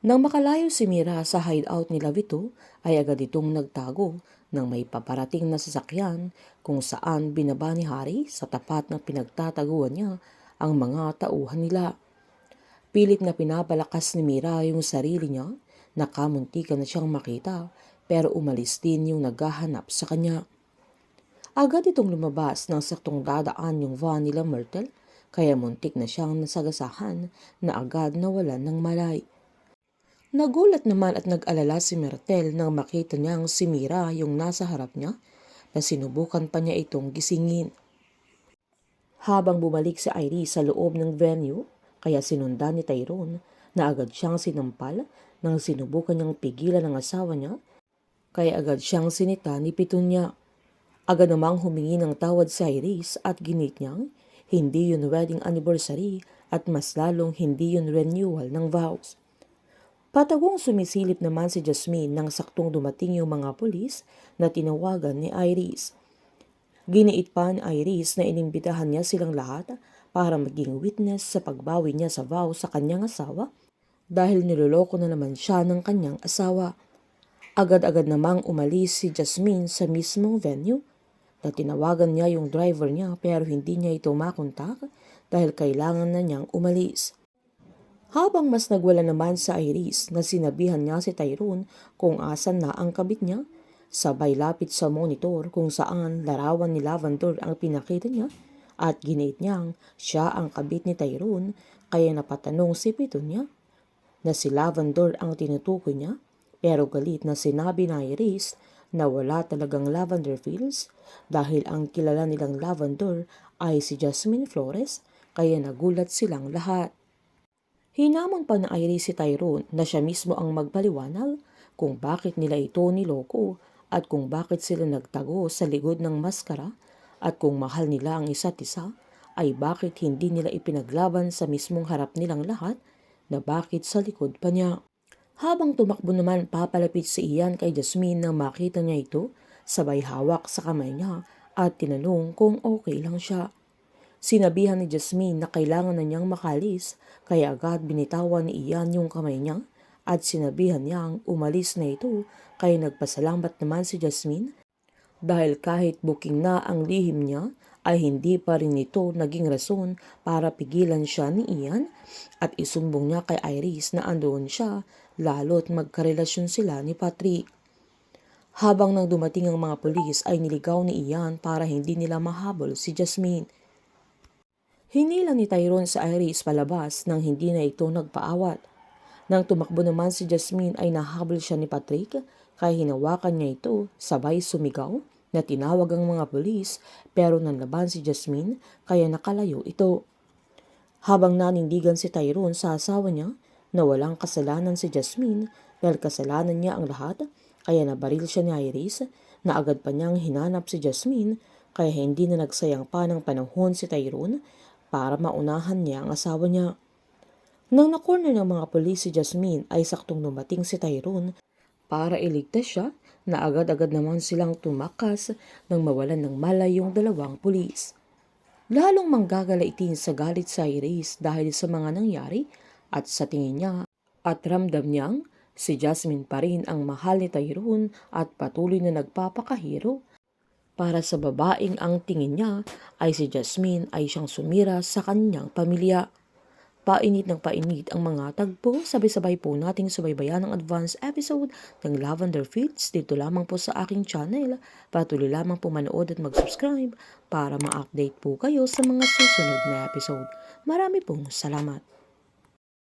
Nang makalayo si Mira sa hideout nila Vito, ay agad itong nagtago ng may paparating na sasakyan kung saan binaba ni Harry sa tapat ng pinagtataguan niya ang mga tauhan nila. Pilit na pinapalakas ni Mira yung sarili niya, nakamuntikan na siyang makita pero umalis din yung naghahanap sa kanya. Agad itong lumabas nang saktong dadaan yung van nila Myrtle, kaya muntik na siyang nasagasahan na agad nawalan ng malay. Nagulat naman at nag-alala si Myrtle nang makita niyang si Mira yung nasa harap niya na sinubukan pa niya itong gisingin. Habang bumalik si Iris sa loob ng venue, kaya sinundan ni Tyrone na agad siyang sinampal nang sinubukan niyang pigilan ang asawa niya, kaya agad siyang sinita ni Petunia. Agad namang humingi ng tawad si Iris at ginit niyang hindi yun wedding anniversary at mas lalong hindi yun renewal ng vows. Patagong sumisilip naman si Jasmine nang saktong dumating yung mga pulis na tinawagan ni Iris. Giniit pa ni Iris na inimbitahan niya silang lahat para maging witness sa pagbawi niya sa vow sa kanyang asawa dahil niloloko na naman siya ng kanyang asawa. Agad-agad namang umalis si Jasmine sa mismong venue na tinawagan niya yung driver niya pero hindi niya ito makontak dahil kailangan na niyang umalis. Habang mas nagwala naman sa Iris na sinabihan niya si Tyrone kung asan na ang kabit niya, sabay lapit sa monitor kung saan larawan ni Lavender ang pinakita niya at ginit niyang siya ang kabit ni Tyrone, kaya napatanong si Petunia na si Lavender ang tinutukoy niya, pero galit na sinabi ni Iris na wala talagang Lavender Fields dahil ang kilala nilang Lavender ay si Jasmine Flores, kaya nagulat silang lahat. Hinamon pa ng Iris si Tyrone na siya mismo ang magpaliwanag kung bakit nila ito niloko at kung bakit sila nagtago sa likod ng maskara at kung mahal nila ang isa't isa ay bakit hindi nila ipinaglaban sa mismong harap nilang lahat na bakit sa likod pa niya. Habang tumakbo naman papalapit si Ian kay Jasmine nang makita niya ito, sabay hawak sa kamay niya at tinanong kung okay lang siya. Sinabihan ni Jasmine na kailangan na niyang makalis, kaya agad binitawan ni Ian yung kamay niya at sinabihan niyang umalis na ito, kaya nagpasalamat naman si Jasmine dahil kahit booking na ang lihim niya ay hindi pa rin ito naging rason para pigilan siya ni Ian at isumbong niya kay Iris na andoon siya lalo't magkarelasyon sila ni Patrick. Habang nang dumating ang mga pulis ay niligaw ni Ian para hindi nila mahabol si Jasmine. Hinila ni Tyrone sa Iris palabas nang hindi na ito nagpaawat. Nang tumakbo naman si Jasmine ay nahabol siya ni Patrick, kaya hinawakan niya ito sabay sumigaw na tinawag ang mga pulis pero nanlaban si Jasmine kaya nakalayo ito. Habang nanindigan si Tyrone sa asawa niya na walang kasalanan si Jasmine dahil kasalanan niya ang lahat, kaya nabaril siya ni Iris na agad pa niyang hinanap si Jasmine, kaya hindi na nagsayang pa ng panahon si Tyrone para maunahan niya ang asawa niya. Nang nakorner ng mga pulis si Jasmine ay saktong dumating si Tyrone para iligtas siya, na agad-agad naman silang tumakas nang mawalan ng malay yung dalawang pulis. Lalong manggagalaitin sa galit sa Iris dahil sa mga nangyari at sa tingin niya at ramdam niyang si Jasmine pa rin ang mahal ni Tyrone at patuloy na nagpapakahiro. Para sa babaeng ang tingin niya ay si Jasmine ay siyang sumira sa kanyang pamilya. Painit ng painit ang mga tagpo, sabay-sabay po nating subaybayan ang advance episode ng Lavender Fields dito lamang po sa aking channel. Patuloy lamang po manood at mag-subscribe para ma-update po kayo sa mga susunod na episode. Marami pong salamat.